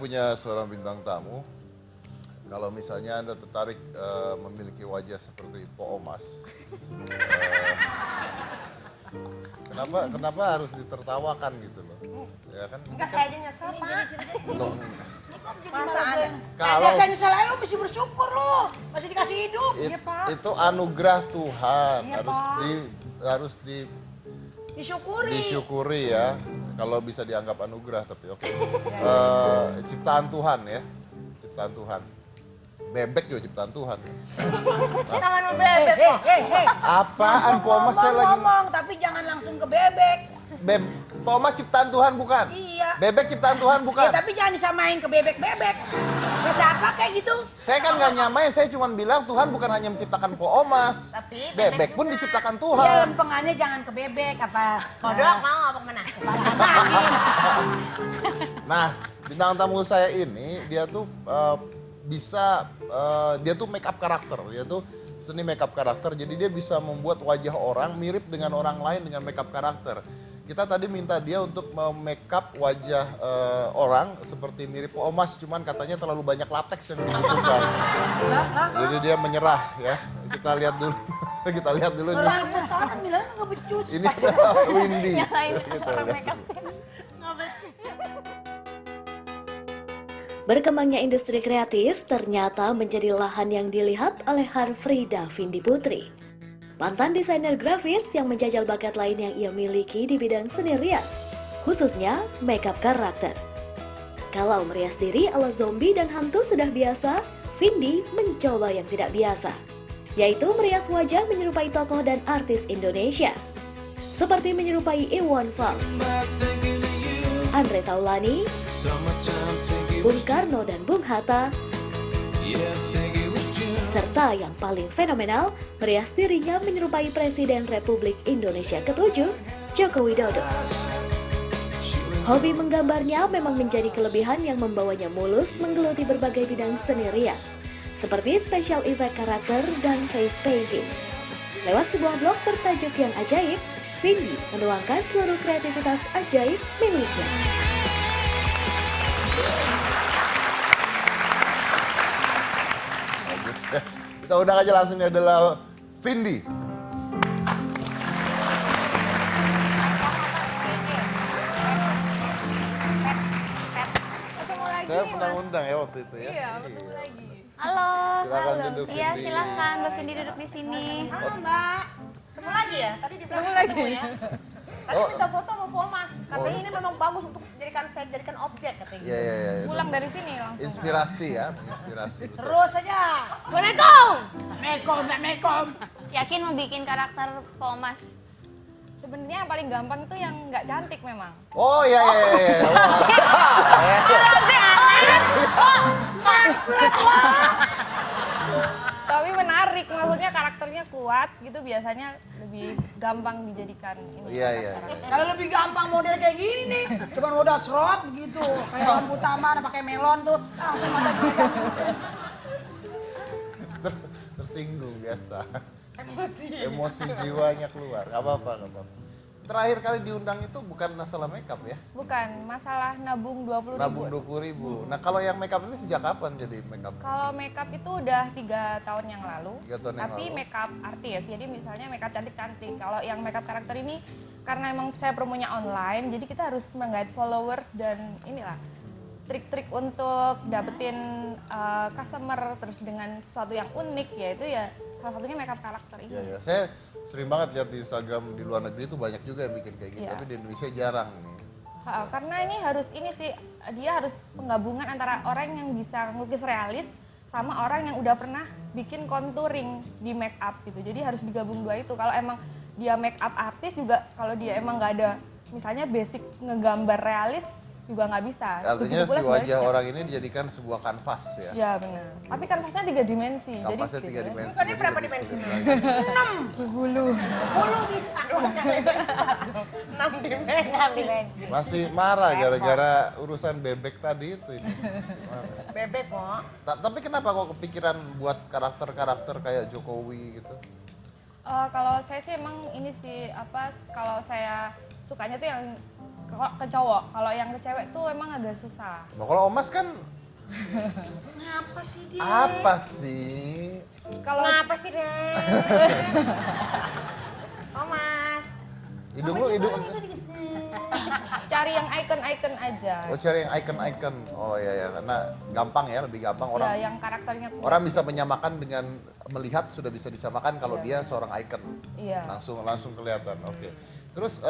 punya seorang bintang tamu. Kalau misalnya Anda tertarik memiliki wajah seperti Po Omas, kenapa harus ditertawakan gitu loh? Ya kan? Enggak, saya aja nyesel, Pak. Belum. Masa ada? Kalau Biasanya nyesel aja lu mesti bersyukur lu. Masih dikasih hidup. Iya, Pak. itu anugerah Tuhan, Iya, harus disyukuri ya. Kalau bisa dianggap anugerah tapi oke. Ciptaan Tuhan ya, ciptaan Tuhan. Bebek juga ciptaan Tuhan. Sama nu bebek kok. Apaan Po Omas saya lagi ngomong, tapi jangan langsung ke bebek. Po Omas ciptaan Tuhan bukan? Iya. Bebek ciptaan Tuhan bukan? Ya, tapi jangan disamain ke bebek-bebek. Masa apa kayak gitu? Saya kan nggak nyamain, saya cuma bilang Tuhan bukan hanya menciptakan Po Omas. Tapi bebek pun diciptakan Iya, Tuhan. lempengannya jangan ke bebek apa. Kodok mau apa kemana? Nah, bintang tamu saya ini dia tuh dia tuh make up karakter, dia tuh seni make up karakter. Jadi dia bisa membuat wajah orang mirip dengan orang lain dengan make up karakter. Kita tadi minta dia untuk make up wajah orang seperti mirip Po Omas, cuman katanya terlalu banyak lateks yang dibutuhkan. Jadi dia menyerah ya. Kita lihat dulu. Kita lihat dulu nih. Orang bilang nggak becus. Ini adalah Windy. Nyalain Kita orang lihat. makeup. Berkembangnya industri kreatif ternyata menjadi lahan yang dilihat oleh Harfrida Vindi Putri. Mantan desainer grafis yang menjajal bakat lain yang ia miliki di bidang seni rias, khususnya makeup karakter. Kalau merias diri ala zombie dan hantu sudah biasa, Vindi mencoba yang tidak biasa, yaitu merias wajah menyerupai tokoh dan artis Indonesia. Seperti menyerupai Iwan Fals, Andre Taulani, Bung Karno dan Bung Hatta, serta yang paling fenomenal, merias dirinya menyerupai Presiden Republik Indonesia ke-7, Joko Widodo. Hobi menggambarnya memang menjadi kelebihan yang membawanya mulus menggeluti berbagai bidang seni rias, seperti special effect karakter dan face painting. Lewat sebuah blog bertajuk Yang Ajaib, Vindi menuangkan seluruh kreativitas ajaib miliknya. Kita undang aja langsung, ini adalah Vindi. Saya pernah undang ya waktu itu ya. Iya, ketemu lagi. Halo. Silakan duduk, Iya, Vindi. silakan Mbak Vindi duduk di sini. Halo Mbak. Ketemu lagi ya? Tadi di belakang lagi. ketemu ya. Tadi minta foto sama Po Omas. Katanya ini memang bagus untuk jadikan objek katanya. Iya. Pulang dari sini langsung. Inspirasi ya, inspirasi. Betul. Terus aja. Assalamualaikum. Assalamualaikum. Yakin mau bikin karakter Pomas? Sebenarnya yang paling gampang itu yang nggak cantik memang. Oh iya. Tapi menarik, maksudnya karakternya kuat gitu biasanya lebih gampang dijadikan ini. Iya. Kalau lebih gampang model kayak gini nih, cuma modal serot gitu. Kayak lampu taman pakai melon tuh, langsung mata juga. Tersinggung biasa. Emosi jiwanya keluar. Gak apa-apa. Terakhir kali diundang itu bukan masalah makeup ya? Bukan, masalah nabung 20.000. Nabung 20.000. Nah kalau yang makeup ini sejak kapan jadi makeup? Kalau makeup itu udah 3 tahun yang lalu. 3 tahun yang Tapi lalu. makeup artis, jadi misalnya makeup cantik-cantik. Kalau yang makeup karakter ini, karena emang saya promonya online, jadi kita harus menggait followers dan inilah trik-trik untuk dapetin customer terus dengan sesuatu yang unik, yaitu ya salah satunya makeup karakter ini. Iya. Saya sering banget lihat di Instagram di luar negeri itu banyak juga yang bikin kayak gitu, Iya. tapi di Indonesia jarang nih. Karena ini harus dia harus penggabungan antara orang yang bisa ngelukis realis sama orang yang udah pernah bikin contouring di make up gitu. Jadi harus digabung dua itu. Kalau emang dia make up artis juga, kalau dia emang nggak ada misalnya basic ngegambar realis juga nggak bisa. Artinya Begitu pula si wajah sebaliknya. orang ini dijadikan sebuah kanvas ya. Ya benar. Tapi kanvasnya 3 dimensi. Kanvasnya jadi 3 gitu. dimensi. Bukannya jadi berapa lebih dimensi? sulit lagi. 10 gitu. 6 dimensi. Masih marah gara-gara urusan bebek tadi itu ini. Masih marah. Bebek kok. Tapi kenapa kok kepikiran buat karakter-karakter kayak Jokowi gitu? Kalau saya sih emang ini sih kalau saya sukanya tuh yang ke cowok. Kalau yang ke cewek tuh emang agak susah. Nah, kalau Omas kan Ngapa sih dia? apa sih? Kalau Kenapa sih, Dek? Oh, Mas. Hidung lu hidung. cari yang icon-icon aja. Oh, cari yang icon-icon. Oh iya karena gampang ya, lebih gampang orang. Ya, yang karakternya kuat. Orang bisa menyamakan dengan melihat sudah bisa disamakan kalau dia seorang icon. Iya. Langsung kelihatan. Oke. Terus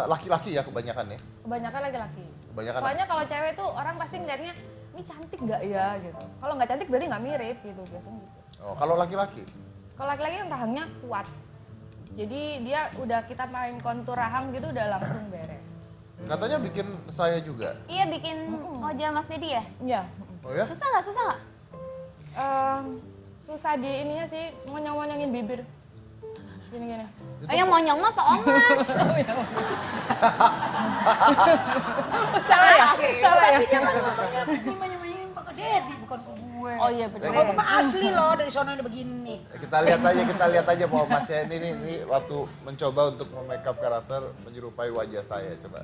laki-laki ya kebanyakan ya? Kebanyakan laki-laki. Kebanyakan. Soalnya kalau cewek tuh orang pasti ngeliatnya, ini cantik nggak ya gitu. Kalau nggak cantik berarti nggak mirip gitu biasanya gitu. Oh, kalau laki-laki? Kalau laki-laki kan rahangnya kuat. Jadi dia udah kita main kontur rahang gitu udah langsung beres. Katanya bikin saya juga. Iya, bikin wajah Mas Dedi ya? Iya. Oh ya? Susah nggak? Susah nggak? Susah di ininya sih, monyong-monyongin bibir. Gini-gini. Oh, yang monyong mah Pak Omas. Salah ya? Salah ya? Tapi dia kan ngomongnya ini Pak Dedi, bukan ke gue. Oh iya betul. Kalau Bapak asli loh dari sono ini begini. Kita lihat aja bahwa Mas ya ini waktu mencoba untuk make-up karakter menyerupai wajah saya. Coba.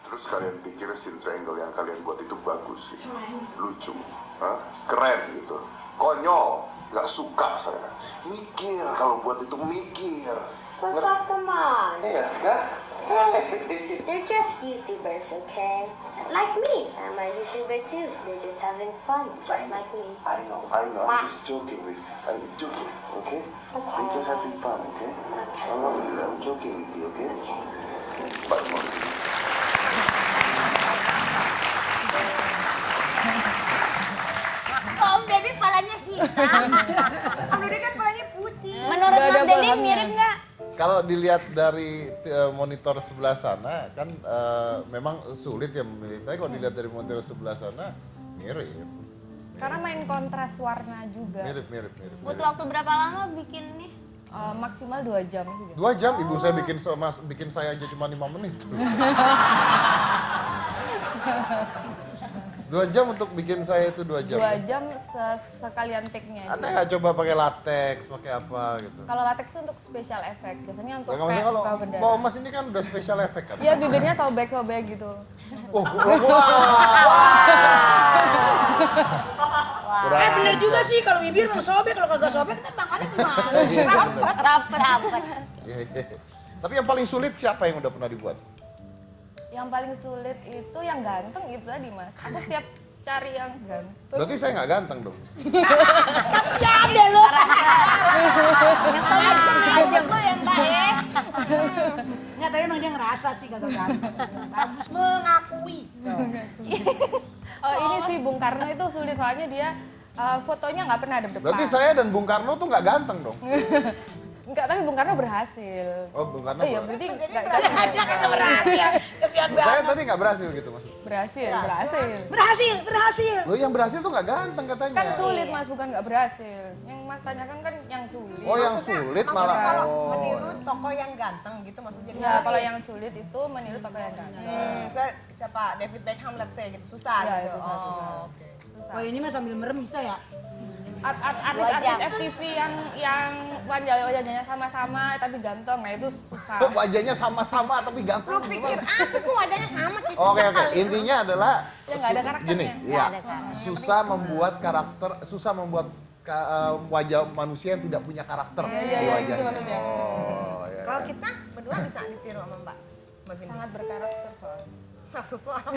Terus kalian pikir scene triangle yang kalian buat itu bagus sih, lucu, hah? Keren gitu, konyol, nggak suka saya. Mikir kalau buat itu mikir. Come on. Iya kan? They're just YouTubers, okay? Like me. I'm a YouTuber too. They're just having fun, just like me. I know. I'm just joking, okay? I'm just having fun, okay? I'm joking with you, okay? But Om Dedi palanya hitam. Om Dedi kan palanya putih. Menurut Nggak ada Mas Dedi bahannya. mirip nggak? Kalau dilihat dari monitor sebelah sana kan memang sulit ya memilih. Tapi kalau dilihat dari monitor sebelah sana mirip. Karena main kontras warna juga. Mirip. Butuh waktu berapa lama bikin nih? Maksimal 2 jam sih. 2 jam ibu saya bikin saya aja cuma 5 menit. 2 jam untuk bikin saya itu 2 jam. 2 jam sekalian take-nya. Anda nggak coba pakai latex, pakai apa gitu? Kalau latex itu untuk special effect, biasanya untuk Nah, kayak kalau buka bedah. Mbak Omas ini kan udah special effect kan? Iya, bibirnya sobek-sobek gitu. Kurang Bener ajar. juga sih kalau bibir memang sobek, kalau kagak sobek kan makannya gimana? Iya, bener. Rapet. Iya. Tapi yang paling sulit siapa yang udah pernah dibuat? Yang paling sulit itu yang ganteng itu tadi, Mas. Aku setiap cari yang ganteng. Berarti saya nggak ganteng dong? Kasihan deh lo. Ngesel aja lo yang baik. Nggak, tapi emang dia ngerasa sih kagak ganteng. Bagus mengakui. Oh, ini sih Bung Karno itu sulit soalnya dia fotonya nggak pernah ada depan. Berarti saya dan Bung Karno tuh nggak ganteng dong? Enggak, tapi Bung Karno berhasil. Oh, Bung Karno Iya, berhasil. berarti nggak Kagak berhasil. Kasihan Saya banget. tadi nggak berhasil gitu maksudnya. berhasil. Berhasil. Loh yang berhasil tuh nggak ganteng katanya. Kan sulit, Mas, bukan nggak berhasil. Yang Mas tanyakan kan yang sulit. Oh yang sulit malah. Kalau Oh. meniru toko yang ganteng gitu maksudnya. Ya, kalau yang sulit itu meniru toko yang ganteng. Siapa David Beckham let's say gitu susah Ya, gitu. susah. Oke. Oh ini mah sambil merem bisa ya? Artis-artis FTV yang wajahnya sama-sama tapi ganteng, nah itu susah. Wajahnya sama-sama tapi Lu ganteng. pikir apa kok wajahnya sama sih? Oke. Intinya adalah Ya, nggak ada karakternya. gini, Nggak ya. ada karakter. Susah membuat wajah manusia yang tidak punya karakter Iya, di iya, wajahnya. itu maksudnya. Oh, ya. Kalau kita berdua bisa ditiru sama Mbak Vindi. Sangat berkarakter soalnya. Maksud lo apa?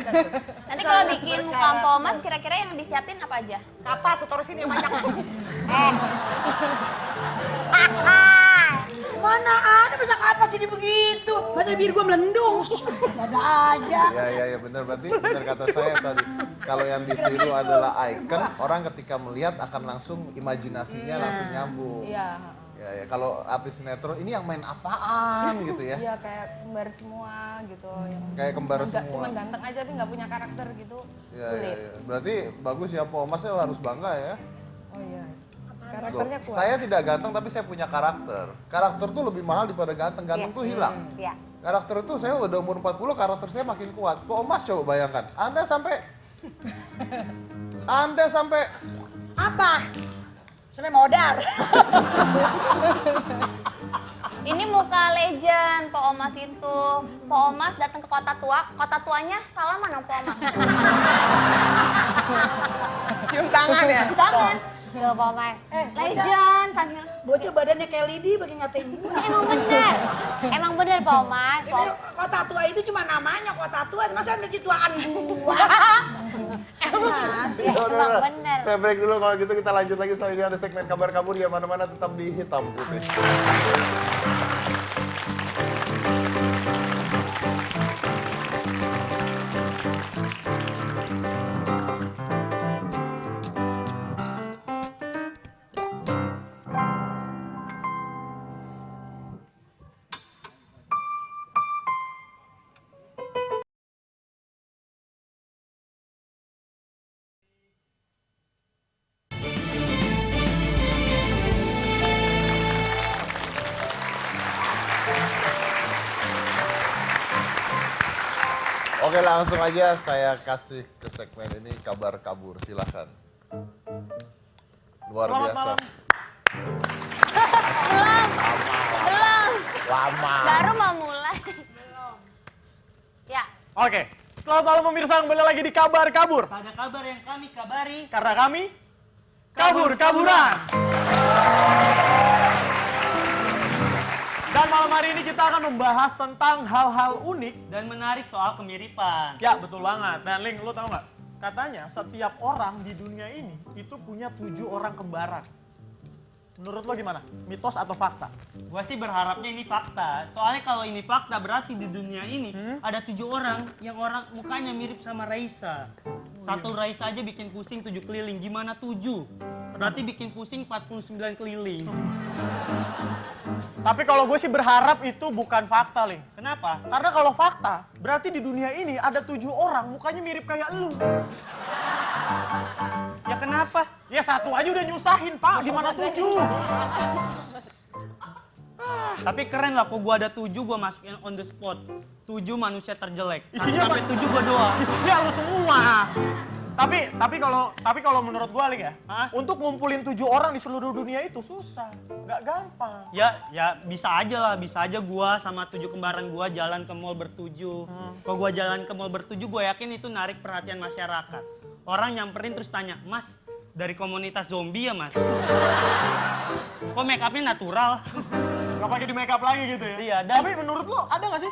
Nanti kalau bikin muka Om Omas kira-kira yang disiapin apa aja? Kapas, taruh sini yang banyak. Mana ada masa kapas jadi begitu? Masa bibir gua melendung? Ada aja. Iya benar, berarti benar kata saya tadi. Kalau yang ditiru adalah icon, orang ketika melihat akan langsung imajinasinya langsung nyambung. Iya. Ya, kalau artis sinetron ini yang main apaan gitu ya? Iya kayak kembar semua gitu. Yang Kayak kembar nggak- semua. Cuma ganteng aja tapi nggak punya karakter gitu. Iya. Sulit. Berarti bagus ya, Po Mas, saya harus bangga ya. Oh iya. Loh, Karakternya kuat. saya tidak ganteng tapi saya punya karakter. Karakter tuh lebih mahal daripada ganteng. Ganteng tuh hilang. Iya. Karakter itu saya udah umur 40, karakter saya makin kuat. Po Mas coba bayangkan, Anda sampai Apa? Sampai modar. Ini muka legend Po Omas itu. Po Omas datang ke kota tuanya salaman sama Po Omas. Cium tangan ya? Tangan. Tuh Po Omas. Legend sambil. Bocah badannya kayak lidi bagi ngatain gua. Emang bener Po Omas. Tapi kota tua itu cuma namanya kota tua, masa ada tuaan gua? Emang bener. Saya break dulu, kalau gitu kita lanjut lagi setelah ini ada segmen kabar kabur, ya mana-mana tetap di Hitam Putih. Oke, langsung aja saya kasih ke segmen ini kabar kabur, silakan. Luar Selamat biasa. malam. Belum. Lama. Baru mau mulai. Ya. Oke, selamat malam pemirsa, kembali lagi di Kabar Kabur. Pada kabar yang kami kabari, Karena kami kabur-kaburan. Dan malam hari ini kita akan membahas tentang hal-hal unik. dan menarik soal kemiripan. Ya, betul banget. Dan Ling, lu tahu nggak? Katanya setiap orang di dunia ini itu punya 7 orang kembaran. Menurut lo gimana? Mitos atau fakta? Gua sih berharapnya ini fakta. Soalnya kalau ini fakta berarti di dunia ini ada 7 orang yang orang mukanya mirip sama Raisa. Satu Raisa aja bikin pusing 7 keliling. Gimana 7? Berarti bikin pusing 49 keliling. Tapi kalau gue sih berharap itu bukan fakta, Ling. Kenapa? Karena kalau fakta, berarti di dunia ini ada 7 orang mukanya mirip kayak lu. Ya kenapa? Ya satu aja udah nyusahin, Pak. Gimana 7? Tapi keren lah, kok gua ada 7 gua masukin on the spot. 7 manusia terjelek. Isinya Sampai apa? 7 gua doang. Isinya lu semua. Tapi kalau menurut gua, Ling ya, untuk ngumpulin 7 orang di seluruh dunia itu susah, nggak gampang. Ya bisa aja lah, bisa aja gua sama 7 kembaran gua jalan ke mall bertujuh. Kalau gua jalan ke mall bertujuh, gua yakin itu narik perhatian masyarakat. Orang nyamperin terus tanya, "Mas, dari komunitas zombie ya, Mas?" Kok make upnya natural? Nggak pakai di make up lagi gitu ya? Iya, dan Tapi menurut lu ada nggak sih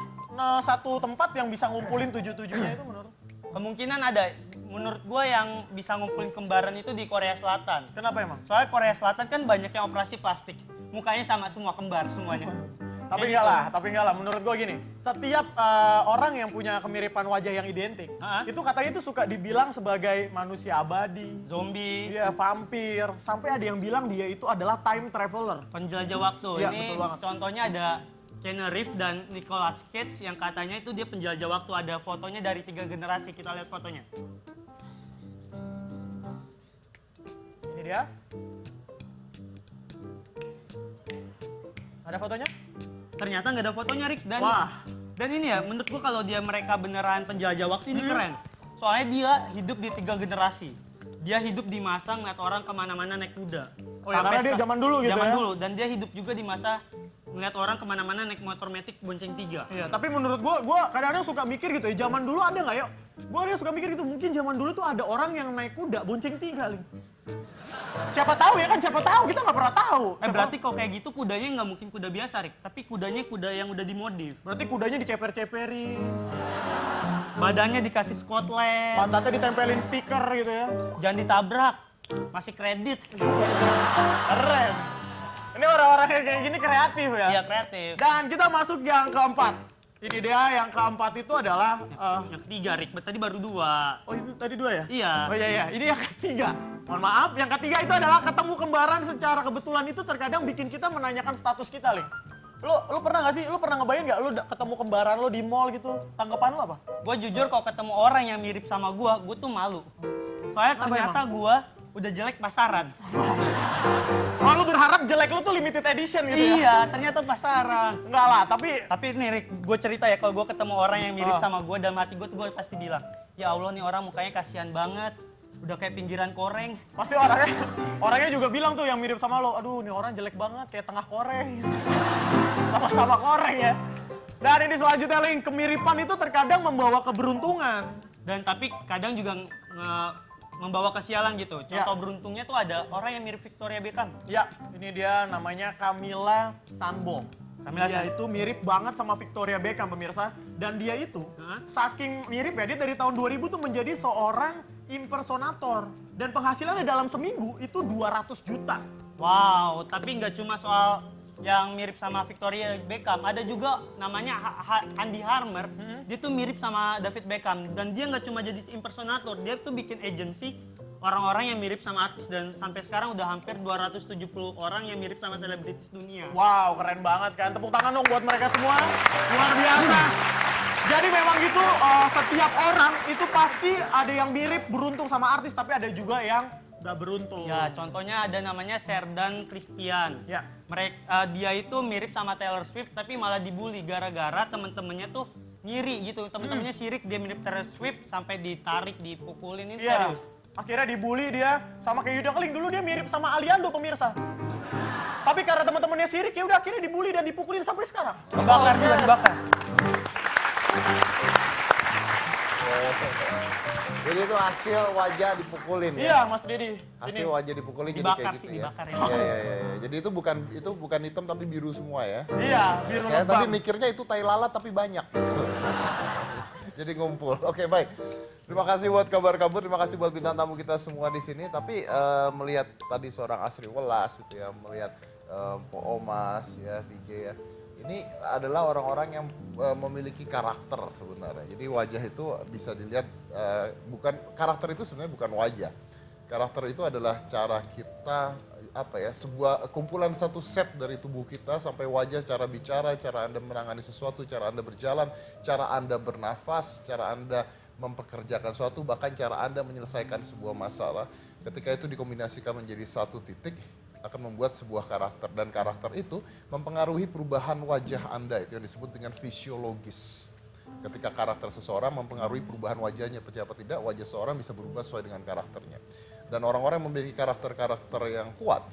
satu tempat yang bisa ngumpulin 7-7-nya itu menurut? kemungkinan ada. Menurut gua yang bisa ngumpulin kembaran itu di Korea Selatan. Kenapa emang? Soalnya Korea Selatan kan banyak yang operasi plastik. Mukanya sama semua, kembar semuanya. Tapi Kayak enggak lah. Menurut gua gini, setiap orang yang punya kemiripan wajah yang identik, itu katanya itu suka dibilang sebagai manusia abadi, zombie, iya, vampir, sampai ada yang bilang dia itu adalah time traveler. penjelajah waktu. Iya, Ini betul banget. contohnya ada Keanu Reeves dan Nicolas Cage yang katanya itu dia penjelajah waktu. Ada fotonya dari 3 generasi. Kita lihat fotonya. Ini dia. Ada fotonya? Ternyata nggak ada fotonya, Rick. Dan Wah. dan ini ya, menurut gua kalau mereka beneran penjelajah waktu ini keren. Soalnya dia hidup di 3 generasi. Dia hidup di masa ngeliat orang kemana-mana naik kuda. Oh ya, karena dia zaman dulu gitu Zaman ya? dulu. Dan dia hidup juga di masa ngeliat orang kemana-mana naik motor metik bonceng 3. Iya, tapi menurut gua kadang-kadang suka mikir gitu ya, zaman dulu ada nggak ya? Gua kadang suka mikir gitu, mungkin zaman dulu tuh ada orang yang naik kuda bonceng 3, Ling. Siapa tahu ya kan, siapa tahu, kita nggak pernah tahu. Berarti kalau kayak gitu kudanya nggak mungkin kuda biasa, Rick. Tapi kudanya kuda yang udah dimodif. Berarti kudanya diceper-ceperin, Badannya dikasih skotlet. pantatnya ditempelin stiker gitu ya. Jangan ditabrak. Masih kredit. Keren. Ini orang-orang yang kayak gini kreatif ya? Iya, kreatif. Dan kita masuk yang keempat. Ini dia yang keempat itu adalah... Yang ketiga, Rick. Tadi baru 2. Oh itu tadi 2 ya? Iya. Oh iya, ini yang ketiga. Mohon maaf, yang ketiga itu adalah ketemu kembaran secara kebetulan itu terkadang bikin kita menanyakan status kita, Ling. Lu pernah gak sih, lu pernah ngebayang gak lu ketemu kembaran lu di mall gitu, tanggapan lu apa? Gue jujur kalau ketemu orang yang mirip sama gue tuh malu. Soalnya ternyata gue udah jelek pasaran. Oh lu berharap jelek lu tuh limited edition gitu ya? Iya, ternyata pasaran. Enggak lah, tapi nih Rick, gue cerita ya kalau gue ketemu orang yang mirip sama gue dalam hati gue tuh gue pasti bilang, ya Allah nih orang mukanya kasihan banget. Udah kayak pinggiran koreng. Pasti orangnya juga bilang tuh yang mirip sama lo, aduh nih orang jelek banget kayak tengah koreng. Sama-sama koreng ya. Dan ini selanjutnya Ling, kemiripan itu terkadang membawa keberuntungan. Dan tapi kadang juga membawa kesialan gitu. Contoh beruntungnya tuh ada orang yang mirip Victoria Beckham. Ya, ini dia namanya Camila Sanbo. Dia itu mirip banget sama Victoria Beckham pemirsa. Dan dia itu saking mirip ya, dia dari tahun 2000 tuh menjadi seorang impersonator. Dan penghasilannya dalam seminggu itu 200 juta. Wow, tapi nggak cuma soal yang mirip sama Victoria Beckham. Ada juga namanya Andy Harmer. Dia tuh mirip sama David Beckham. Dan dia nggak cuma jadi impersonator, dia tuh bikin agency orang-orang yang mirip sama artis. Dan sampai sekarang udah hampir 270 orang yang mirip sama selebritis dunia. Wow, keren banget kan. Tepuk tangan dong buat mereka semua. Luar biasa. Jadi memang gitu, setiap orang itu pasti ada yang mirip beruntung sama artis, tapi ada juga yang udah beruntung. Ya, contohnya ada namanya Sherdan Christian. Ya. Dia itu mirip sama Taylor Swift, tapi malah dibully gara-gara temen-temennya tuh ngiri gitu. Temen-temennya sirik dia mirip Taylor Swift sampai ditarik, dipukulin, ini serius. Akhirnya dibully dia sama kayak Yuda Keling. Dulu dia mirip sama Aliando pemirsa. Tapi karena teman-temannya sirik ya udah akhirnya dibully dan dipukulin sampai sekarang. Dibakar juga, dibakar. Jadi itu hasil wajah dipukulin ya? Iya Mas Dedi. Hasil wajah dipukulin dibakar jadi kayak gitu dibakar ya? Iya. Jadi itu bukan hitam tapi biru semua ya? Iya, biru Saya lebam. tadi mikirnya itu tai lalat tapi banyak gitu. Jadi ngumpul. Oke, baik. Terima kasih buat kabar-kabur, terima kasih buat bintang tamu kita semua di sini. Tapi melihat tadi seorang Asri Welas gitu ya, melihat Po Omas ya, DJ ya. Ini adalah orang-orang yang memiliki karakter sebenarnya. Jadi wajah itu bisa dilihat karakter itu sebenarnya bukan wajah. Karakter itu adalah cara kita sebuah kumpulan satu set dari tubuh kita sampai wajah, cara bicara, cara Anda menangani sesuatu, cara Anda berjalan, cara Anda bernafas, cara Anda mempekerjakan sesuatu, bahkan cara Anda menyelesaikan sebuah masalah. Ketika itu dikombinasikan menjadi satu titik, akan membuat sebuah karakter, dan karakter itu mempengaruhi perubahan wajah Anda, itu yang disebut dengan fisiologis. Ketika karakter seseorang mempengaruhi perubahan wajahnya, percaya apa tidak, wajah seseorang bisa berubah sesuai dengan karakternya. Dan orang-orang yang memiliki karakter-karakter yang kuat,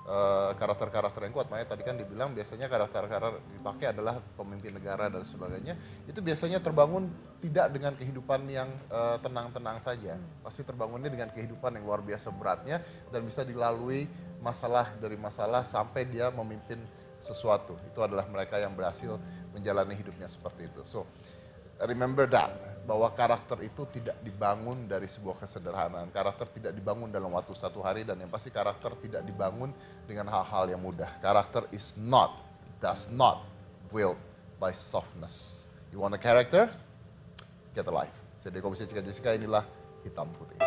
makanya tadi kan dibilang biasanya karakter-karakter dipakai adalah pemimpin negara dan sebagainya, itu biasanya terbangun tidak dengan kehidupan yang tenang-tenang saja, pasti terbangunnya dengan kehidupan yang luar biasa beratnya dan bisa dilalui masalah demi masalah sampai dia memimpin sesuatu. Itu adalah mereka yang berhasil menjalani hidupnya seperti itu. So, remember that, bahwa karakter itu tidak dibangun dari sebuah kesederhanaan. Karakter tidak dibangun dalam waktu satu hari, dan yang pasti karakter tidak dibangun dengan hal-hal yang mudah. Karakter does not built by softness. You want a character? Get a life. Jadi Komisi Jessica inilah Hitam Putih.